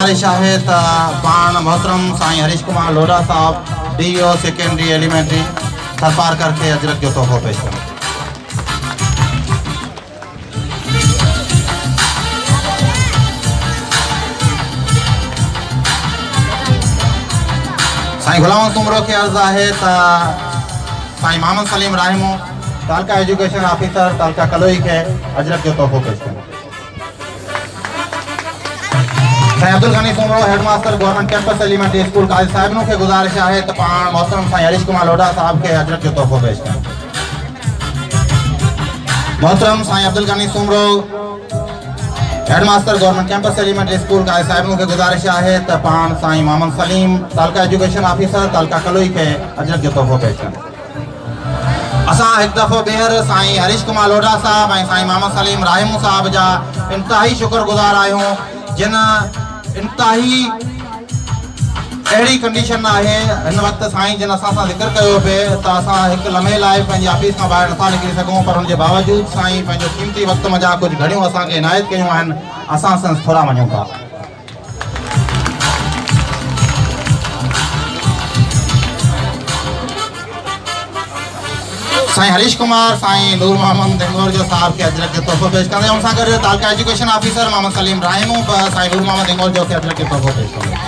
शाहिद पान मोहतरम साईं हरीश कुमार लोढ़ा साहब डीओ सेकेंडरी एलिमेंट्री सरपार करके अजरत जो तोहफो पेश करें। साईं गुलाम तुमरो के अर्ज है साईं मोहम्मद सलीम राहिमो तालका एजुकेशन ऑफिसर तालका कलोई के अजरत जो तोहफो पेश करें। Sain Abdul Ghani Soomro headmaster government campus elementary school Qazi Sahib के गुजारिश है तो पान मोहतरम साईं हरीश कुमार लोढ़ा साहब के अजरत जो तोहफो पेश करें। मोहतरम Sain Abdul Ghani Soomro headmaster government campus elementary school Qazi Sahib के गुजारिश है तो पान साईं मोहम्मद सलीम तालका एजुकेशन ऑफिसर तालका कलोई के अजरत जो तोहफो पेश करें। असां एक दफ़ो ॿीहर साईं हरीश कुमार लोढ़ा साहब ऐं साईं मोहम्मद सलीम राहिमू साहब जा इंतहाई शुक्रगुज़ार आहियूं जिन इंतहाई अहिड़ी कंडीशन आहे हिन वक़्त साईं जिन असां सां ज़िक्र कयो पे त असां हिकु लम्हे लाइ पंहिंजी ऑफिस खां ॿाहिरि नथा निकिरी सघूं पर हुनजे बावजूद साईं पंहिंजो क़ीमती वक़्त मज़ा कुझु घणियूं असांखे इनायत कयूं आहिनि। असां संस थोरा वञूं था। साईं हरीश कुमार साईं नूर मोहम्मद देंगोर जो साहब के अजरत के तोहफो पेश करें। उनसां गॾु तालका एजुकेशन ऑफिसर मोहम्मद सलीम राहिमू साईं नूर मोहम्मद देंगोर जो के अजरत के तोहफो पेश करें।